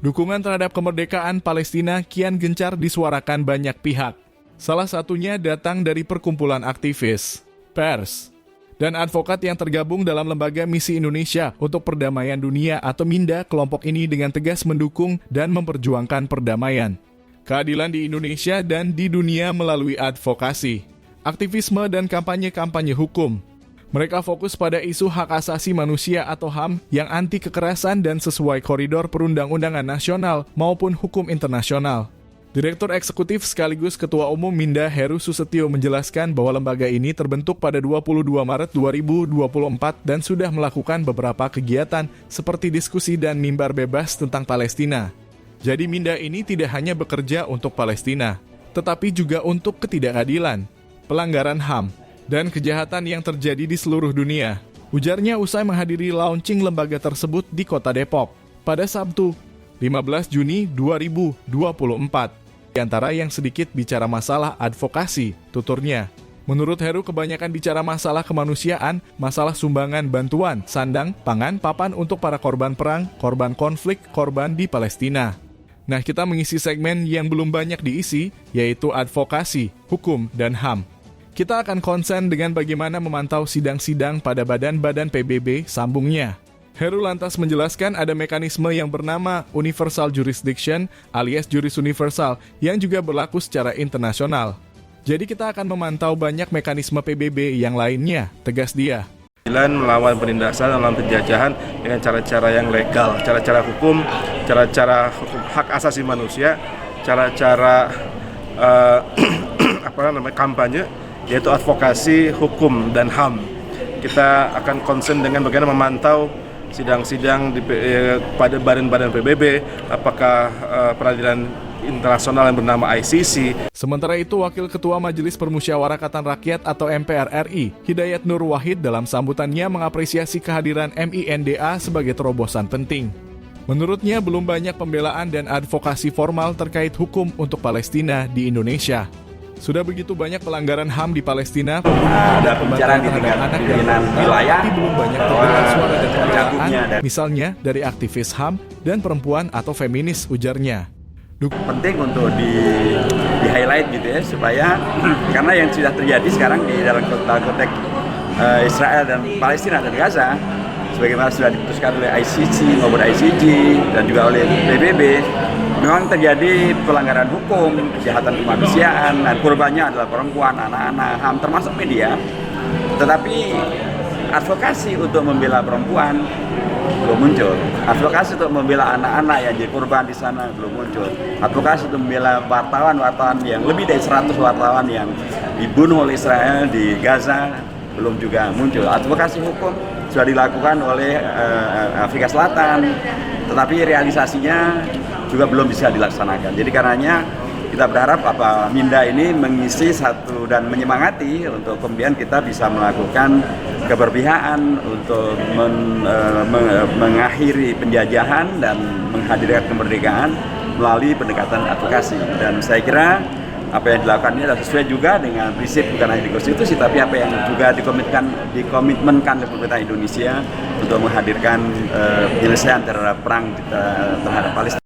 Dukungan terhadap kemerdekaan Palestina kian gencar disuarakan banyak pihak. Salah satunya datang dari perkumpulan aktivis, pers, dan advokat yang tergabung dalam Lembaga Misi Indonesia untuk Perdamaian Dunia atau MINDA. Kelompok ini dengan tegas mendukung dan memperjuangkan perdamaian, keadilan di Indonesia dan di dunia melalui advokasi, aktivisme, dan kampanye-kampanye hukum. Mereka fokus pada isu hak asasi manusia atau HAM yang anti kekerasan dan sesuai koridor perundang-undangan nasional maupun hukum internasional. Direktur Eksekutif sekaligus Ketua Umum MINDA Heru Susetio menjelaskan bahwa lembaga ini terbentuk pada 22 Maret 2024 dan sudah melakukan beberapa kegiatan seperti diskusi dan mimbar bebas tentang Palestina. Jadi MINDA ini tidak hanya bekerja untuk Palestina, tetapi juga untuk ketidakadilan, pelanggaran HAM, dan kejahatan yang terjadi di seluruh dunia. Ujarnya usai menghadiri launching lembaga tersebut di Kota Depok pada Sabtu, 15 Juni 2024. Di antara yang sedikit bicara masalah advokasi, tuturnya. Menurut Heru, kebanyakan bicara masalah kemanusiaan, masalah sumbangan bantuan, sandang, pangan, papan untuk para korban perang, korban konflik, korban di Palestina. Nah, kita mengisi segmen yang belum banyak diisi, yaitu advokasi, hukum, dan HAM. Kita akan konsen dengan bagaimana memantau sidang-sidang pada badan-badan PBB, sambungnya. Heru lantas menjelaskan ada mekanisme yang bernama Universal Jurisdiction alias juris universal yang juga berlaku secara internasional. Jadi kita akan memantau banyak mekanisme PBB yang lainnya, tegas dia. Melawan penindasan, melawan penjajahan dengan cara-cara yang legal, cara-cara hukum, cara-cara hak asasi manusia, cara-cara kampanye, yaitu advokasi, hukum, dan HAM. Kita akan concern dengan bagaimana memantau sidang-sidang pada badan-badan PBB, apakah peradilan internasional yang bernama ICC. Sementara itu, Wakil Ketua Majelis Permusyawaratan Rakyat atau MPR RI, Hidayat Nur Wahid dalam sambutannya mengapresiasi kehadiran MINDA sebagai terobosan penting. Menurutnya, belum banyak pembelaan dan advokasi formal terkait hukum untuk Palestina di Indonesia. Sudah begitu banyak pelanggaran HAM di Palestina, ada pembicaraan di tingkat pimpinan wilayah, tapi belum banyak terdengar suara dan pembelaan, misalnya dari aktivis HAM dan perempuan atau feminis, ujarnya. Penting untuk di-highlight gitu ya, supaya karena yang sudah terjadi sekarang di dalam konteks Israel dan Palestina dan Gaza, sebagaimana sudah diputuskan oleh ICC maupun ICJ dan juga oleh PBB, memang terjadi pelanggaran hukum, kejahatan kemanusiaan, dan korbannya adalah perempuan, anak-anak, HAM, termasuk media. Tetapi advokasi untuk membela perempuan belum muncul. Advokasi untuk membela anak-anak yang jadi korban di sana belum muncul. Advokasi untuk membela wartawan yang lebih dari 100 wartawan yang dibunuh oleh Israel di Gaza belum juga muncul. Advokasi hukum sudah dilakukan oleh Afrika Selatan, tetapi realisasinya juga belum bisa dilaksanakan. Jadi karenanya kita berharap MINDA ini mengisi satu dan menyemangati untuk kemudian kita bisa melakukan keberpihakan untuk mengakhiri penjajahan dan menghadirkan kemerdekaan melalui pendekatan advokasi. Dan saya kira apa yang dilakukan ini adalah sesuai juga dengan prinsip bukan hanya di konstitusi, tapi apa yang juga dikomitmenkan oleh pemerintah Indonesia untuk menghadirkan penyelesaian terhadap perang terhadap Palestina.